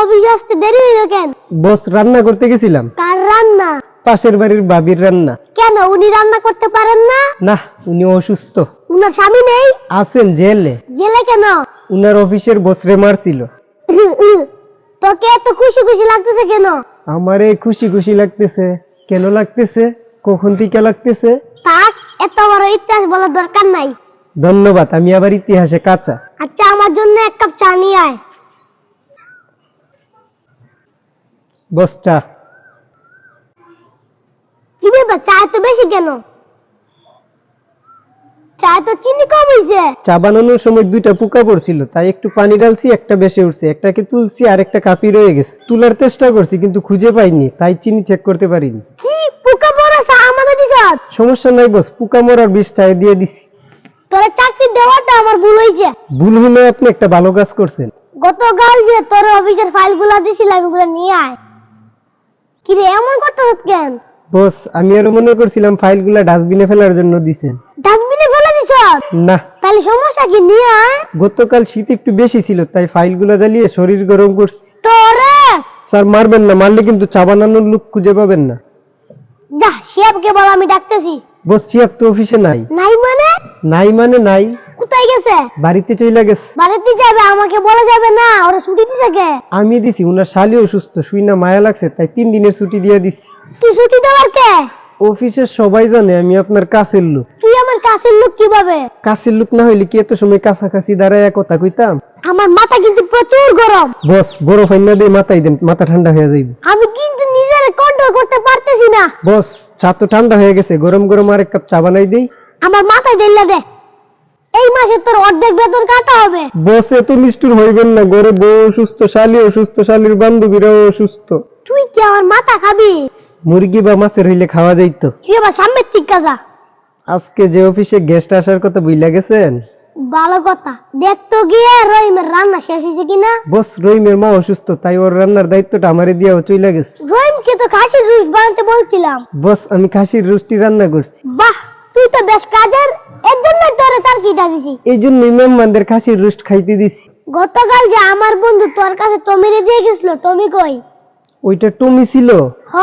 অফিসে আসতে দেরি হইলো কেন? বস, রান্না করতে গেছিলাম। কার রান্না? পাশের বাড়ির ভাবির রান্না। কেন, উনি রান্না করতে পারেন না? না, উনি অসুস্থ। উনার স্বামী নেই? আছেন জেলে। জেলে কেন? উনার অফিসের বসরে মারছিল। তোকে এত খুশি খুশি লাগতেছে কেন? আমারে খুশি খুশি লাগতেছে। কেন লাগতেছে? কখন থেকে লাগতেছে? থাক, এত বড় ইতিহাস বলার দরকার নাই। ধন্যবাদ, আমি আবার ইতিহাসে কাঁচা। আচ্ছা, আমার জন্য এক কাপ চা নিয়ে আয়। বস, চা। কি ব্যাপার, চা এত বেশি কেন? চা তো চিনি কম হইছে। চা বানানোর সময় দুইটা পোকা পড়ছিল, তাই একটু পানি ঢালছি, একটা বেশি উঠছে। একটাকে তুলছি আর একটা কাপি রয়ে গেছে। তোলার চেষ্টা করছি কিন্তু খুঁজে পাইনি, তাই চিনি চেক করতে পারিনি। কি পোকা পড়া চা আমাদের দিছ? সমস্যা নাই বস, পোকা মরার বিষটা দিয়ে দিছি। তোর চাকরি দেওয়াটা আমার ভুল হইছে। ভুল হলে আপনি একটা ভালো কাজ করছেন। গতকাল যে তোর অফিসের ফাইলগুলো দিছিলাম, ওগুলো নিয়ে আয়। কি রে, এমন করতেছ কেন? বস, আমি আরো মনে করছিলাম ফাইলগুলা ডাস্টবিনে ফেলার জন্য দিছেন। ডাস্টবিনে ফেলে দিছ? না, তাহলে সমস্যা কি, নিয়ে আয়। গতকাল শীত একটু বেশি ছিল, তাই ফাইলগুলা জ্বালিয়ে শরীর গরম করছি। তোরে স্যার, মারবেন না, মারলে কিন্তু চা বানানোর লোক খুঁজে পাবেন না। যা, শেফকে বল আমি ডাকতেছি। বস, চিয়াপ তো অফিসে নাই। নাই মানে? নাই মানে নাই। কোথায় গেছে? বাড়িতে চলে গেছে। বাড়িতে যাবে, আমাকে বলা যাবে না? ওরা ছুটি দিছে কে? আমি দিছি, উনার শালি অসুস্থ, শুই না মায়া লাগছে, তাই 3 দিনের ছুটি দিয়ে দিছি। তুই ছুটি দেওয়ার কে? অফিসের সবাই জানে আমি আপনার কাছের লোক। তুই আমার কাছের লোক কিভাবে? কাছের লোক না হইলে কি এত সময় কাছাকাছি দাঁড়ায় কথা কইতাম? আমার মাথা কিন্তু প্রচুর গরম। বস, বড় ফাইনা দিয়ে মাথায় দেন, মাথা ঠান্ডা হয়ে যাইব। আমি কিন্তু নিজের কন্ট্রোল করতে পারতেছি না। বস, চা তো ঠান্ডা হয়ে গেছে, গরম গরম আরেক কাপ চা বানাই দেই। আমার মাথায় ঢেলে দে। এই মাসে তোর অর্ধেক বেতন কাটা হবে। বস, এত নিষ্ঠুর হইবেন না, ঘরে বউ অসুস্থ, শালি অসুস্থ, শালির বান্ধবীরাও অসুস্থ। তুই কি আমার মাথা খাবি? মুরগি বা মাছের হইলে খাওয়া যাইতো। তুই আবার সামনের ঠিক কাজা। আজকে যে অফিসে গেস্ট আসার কথা বুইলা গেছেন? ভালো কথা, দেখতো গিয়ে রহিমের রান্না শেষ হয়েছে কিনা। বস, রহিমের মা অসুস্থ, তাই ওর রান্নার দায়িত্বটা আমারে দিয়েও চইলা গেছে। রহিমকে তো খাসির রুস বানাতে বলছিলাম। বস, আমি খাসির রুস্টি রান্না করছি। বাহ, তুই তো বেশ কাজের। এর জন্য তোরে তার কিটা দিছি। এই জন্য মেহমানদের খাসির রুস্ট খাইতে দিছি। গতকাল যে আমার বন্ধু তোর কাছে টমিরে দিয়ে গেছিল, টমি কই? ওইটা টমি ছিল? হ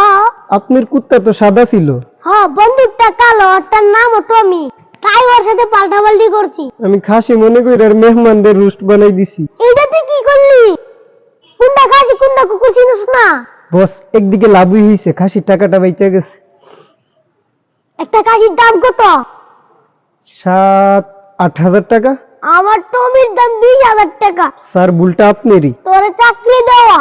আপনার কুত্তা তো সাদা ছিল। হ, বন্দুকটা কালো, ওটার নামও টমি, তাই ওর সাথে পাল্টাপাল্টি করছি। আমি খাসি মনে করি আর মেহমানদের রুস্ট বানাই দিছি। এইটা তুই কি করলি? কোনটা খাসি কোনটা কুকুর চিনিস না? বস, একদিকে লাভই হইছে, খাসির টাকাটা বাইচা গেছে। একটা খাসির দাম কত? 7-8 হাজার টাকা। আমার টমির দাম 20,000 টাকা। স্যার, ভুলটা আপনারই। তোরে চাকরি দেওয়া